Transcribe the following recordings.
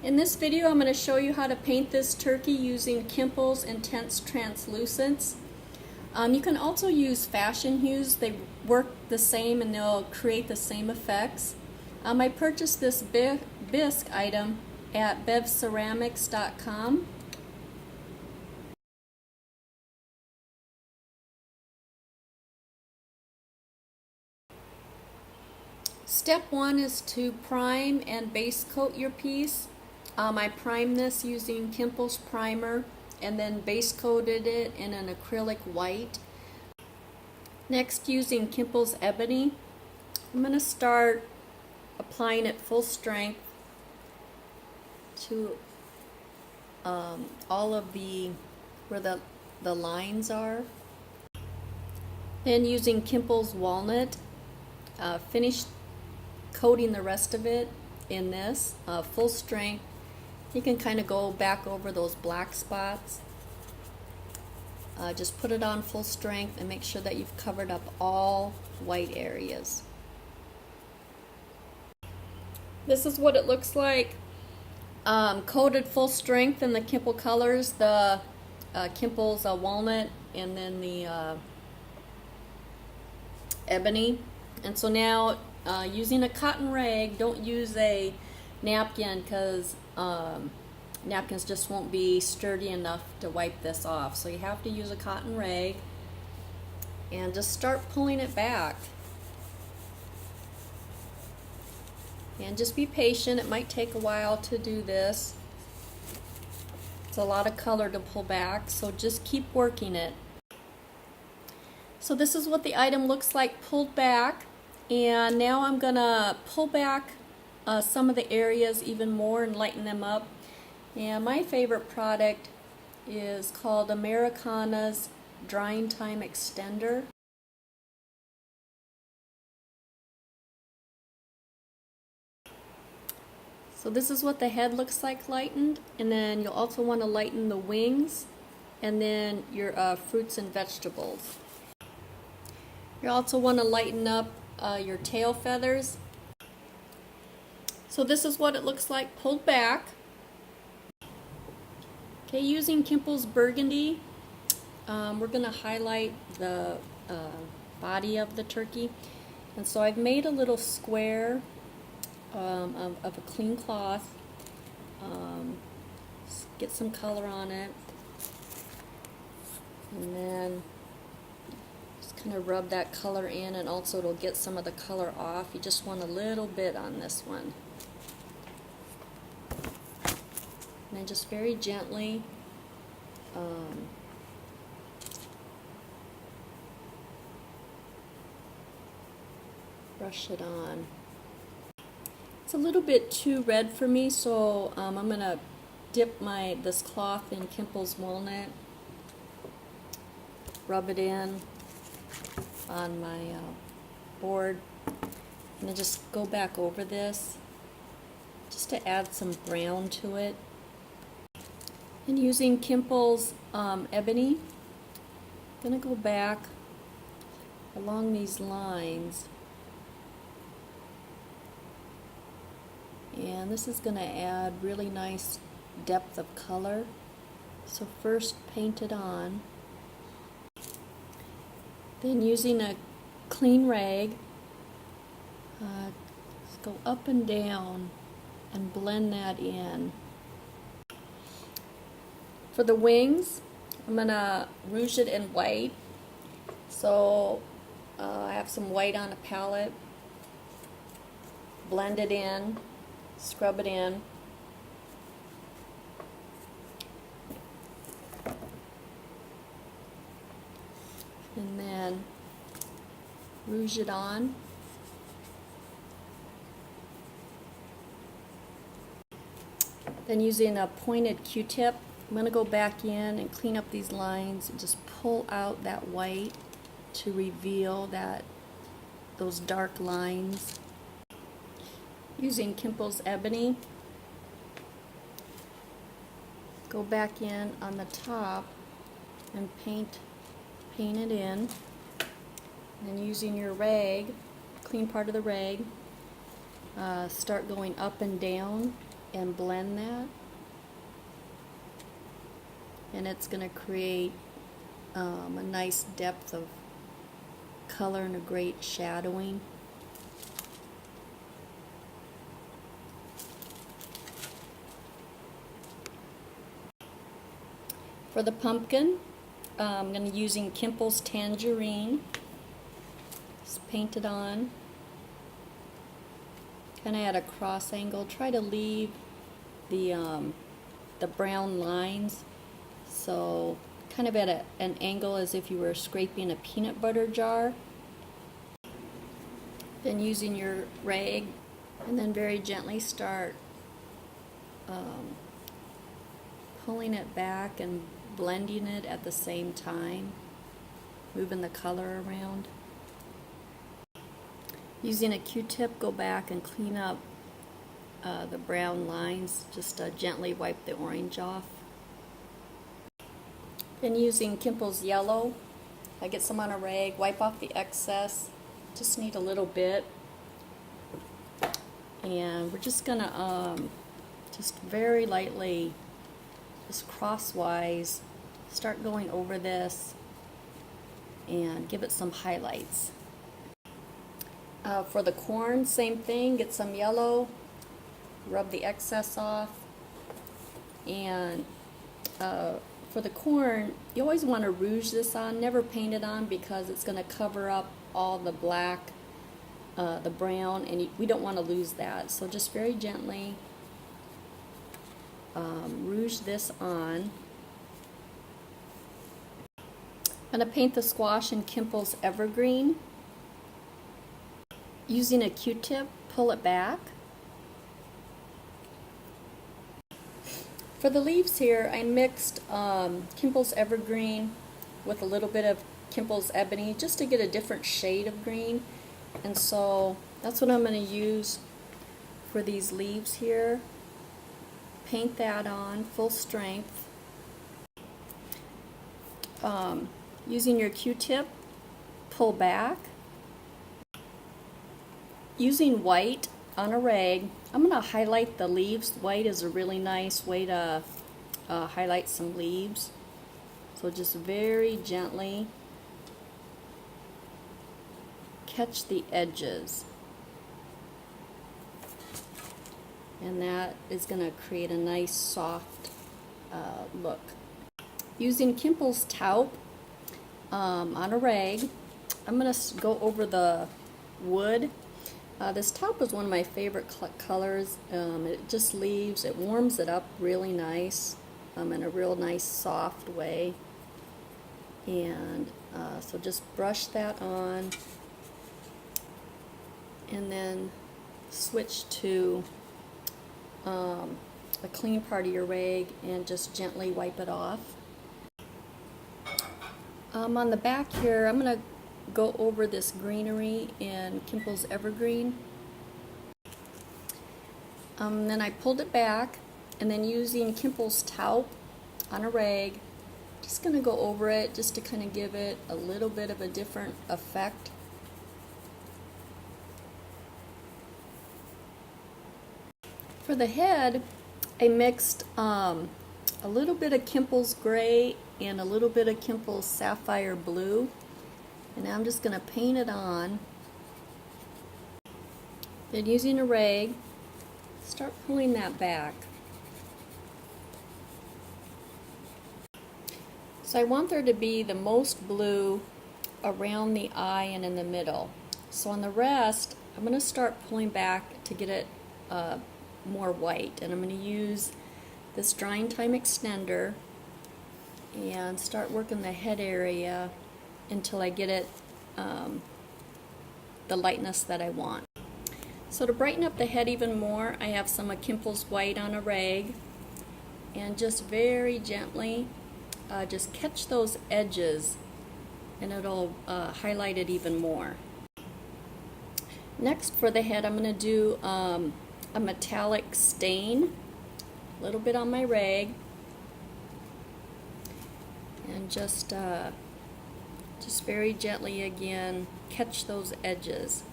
In this video, I'm going to show you how to paint this turkey using Kimple's Intense Translucents. You can also use fashion hues. They work the same and they'll create the same effects. I purchased this bisque item at bevceramics.com. Step 1 is to prime and base coat your piece. I primed this using Kimple's primer and then base coated it in an acrylic white. Next, using Kimple's ebony, I'm going to start applying it full strength to all of where the lines are. Then using Kimple's walnut, finish coating the rest of it in this full strength. You can kind of go back over those black spots. Just put it on full strength and make sure that you've covered up all white areas. This is what it looks like coated full strength in the Kimple colors, the Kimple's walnut and then the ebony. And so now using a cotton rag, don't use a napkin because napkins just won't be sturdy enough to wipe this off. So you have to use a cotton rag and just start pulling it back. And just be patient. It might take a while to do this. It's a lot of color to pull back, so just keep working it. So this is what the item looks like pulled back. And now I'm going to pull back some of the areas even more and lighten them up. And my favorite product is called Americana's Drying Time Extender. So this is what the head looks like lightened, and then you'll also want to lighten the wings and then your fruits and vegetables. You also want to lighten up your tail feathers. So this is what it looks like pulled back. Okay, using Kimple's Burgundy, we're going to highlight the body of the turkey. And so I've made a little square of a clean cloth. Get some color on it. And then just kind of rub that color in, and also it'll get some of the color off. You just want a little bit on this one. And then just very gently brush it on. It's a little bit too red for me, so I'm going to dip this cloth in Kimple's walnut, rub it in on my board, and then just go back over this just to add some brown to it. And using Kimple's ebony, I'm going to go back along these lines. And this is going to add really nice depth of color. So first paint it on. Then using a clean rag, just go up and down and blend that in. For the wings, I'm going to rouge it in white. So I have some white on a palette. Blend it in. Scrub it in. And then rouge it on. Then using a pointed Q-tip, I'm going to go back in and clean up these lines and just pull out that white to reveal those dark lines. Using Kimple's ebony, go back in on the top and paint it in. And then using your rag, clean part of the rag, start going up and down and blend that. And it's going to create a nice depth of color and a great shadowing. For the pumpkin, I'm going to be using Kimple's Tangerine. Just paint it on. Kind of at a cross angle. Try to leave the brown lines, so kind of at an angle as if you were scraping a peanut butter jar. Then using your rag, and then very gently start pulling it back and blending it at the same time, moving the color around. Using a Q-tip, go back and clean up the brown lines, just gently wipe the orange off. Then using Kimple's yellow, I get some on a rag, wipe off the excess, just need a little bit. And we're just gonna just very lightly, just crosswise, start going over this and give it some highlights. For the corn, same thing, get some yellow, rub the excess off, and for the corn, you always want to rouge this on, never paint it on, because it's going to cover up all the black, the brown, and we don't want to lose that. So just very gently rouge this on. I'm going to paint the squash in Kimple's Evergreen. Using a Q-tip, pull it back. For the leaves here, I mixed Kimple's Evergreen with a little bit of Kimple's Ebony just to get a different shade of green. And so that's what I'm going to use for these leaves here. Paint that on full strength. Using your Q-tip, pull back. Using white on a rag, I'm going to highlight the leaves. White is a really nice way to highlight some leaves. So just very gently catch the edges. And that is going to create a nice soft look. Using Kimple's taupe on a rag, I'm going to go over the wood. This taupe is one of my favorite colors. It just leaves, it warms it up really nice in a real nice soft way. And so just brush that on and then switch to a clean part of your rag and just gently wipe it off. On the back here, I'm going to go over this greenery in Kimple's Evergreen. Then I pulled it back, and then using Kimple's taupe on a rag, just going to go over it just to kind of give it a little bit of a different effect. For the head, I mixed a little bit of Kimple's gray and a little bit of Kimple's sapphire blue. And now I'm just going to paint it on. Then using a rag, start pulling that back. So I want there to be the most blue around the eye and in the middle. So on the rest, I'm going to start pulling back to get it more white. And I'm going to use this drying time extender and start working the head area until I get it the lightness that I want. So to brighten up the head even more, I have some of Kimple's white on a rag, and just very gently just catch those edges and it'll highlight it even more. Next for the head, I'm going to do a metallic stain, a little bit on my rag, and just very gently again catch those edges.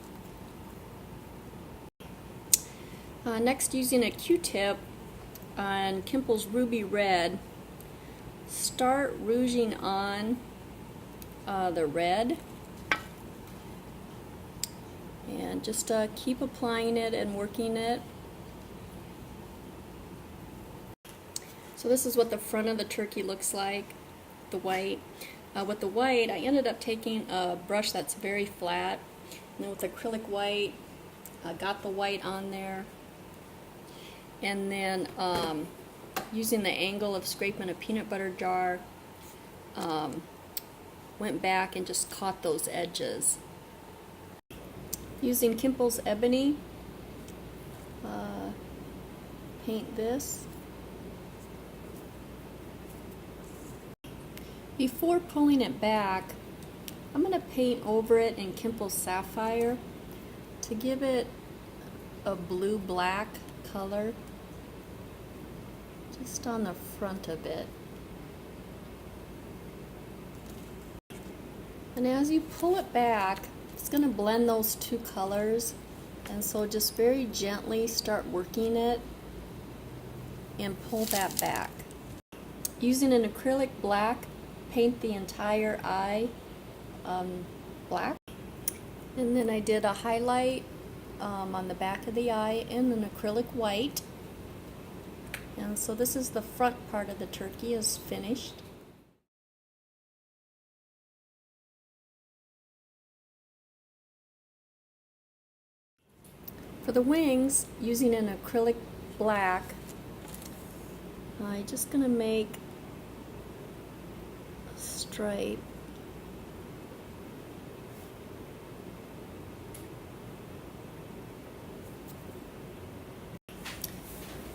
Next, using a Q-tip, on Kimple's Ruby Red, start rouging on the red, and just keep applying it and working it. So this is what the front of the turkey looks like, the white. With the white, I ended up taking a brush that's very flat, and then with acrylic white, I got the white on there, and then using the angle of scraping a peanut butter jar, went back and just caught those edges. Using Kimple's Ebony, paint this. Before pulling it back, I'm going to paint over it in Kimple's Sapphire to give it a blue-black color just on the front of it. And as you pull it back, it's going to blend those two colors, and so just very gently start working it and pull that back. Using an acrylic black, paint the entire eye black, and then I did a highlight on the back of the eye in an acrylic white, and so this is the front part of the turkey is finished. For the wings, using an acrylic black, I'm just going to make a stripe.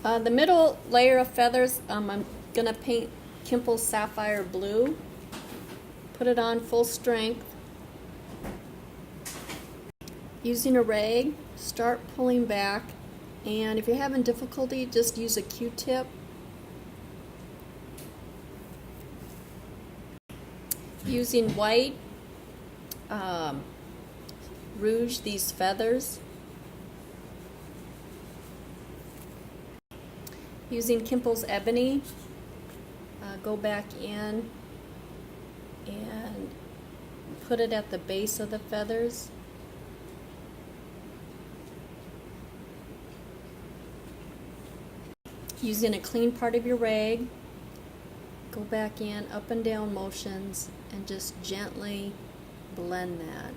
The middle layer of feathers, I'm going to paint Kimple's Sapphire Blue. Put it on full strength. Using a rag, start pulling back, and if you're having difficulty, just use a Q-tip. Using white, rouge these feathers. Using Kimple's Ebony, go back in and put it at the base of the feathers. Using a clean part of your rag, go back in, up and down motions, and just gently blend that.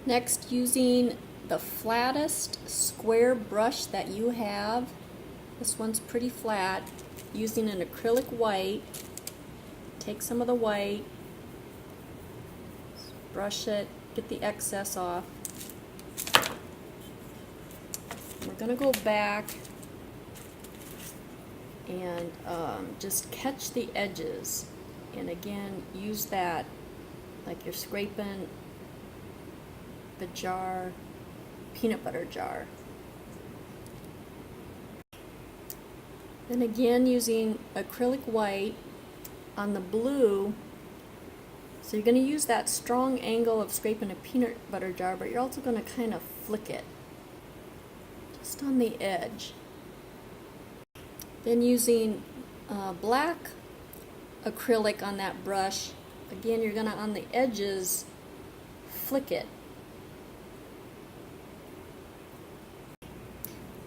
Next, using the flattest square brush that you have, this one's pretty flat, using an acrylic white, take some of the white, brush it, get the excess off. We're going to go back and just catch the edges, and again use that like you're scraping the jar, peanut butter jar. Then again using acrylic white on the blue, so you're going to use that strong angle of scraping a peanut butter jar, but you're also going to kind of flick it just on the edge. Then using black acrylic on that brush, again you're going to on the edges flick it.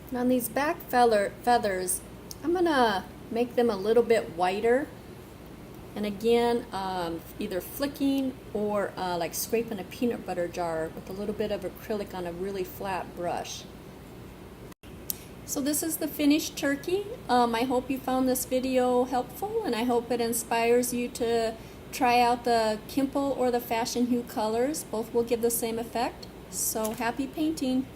And on these back feathers, I'm going to make them a little bit whiter, and again either flicking or like scraping a peanut butter jar with a little bit of acrylic on a really flat brush. So this is the finished turkey. I hope you found this video helpful, and I hope it inspires you to try out the Kimple or the Fashion Hue colors. Both will give the same effect. So happy painting!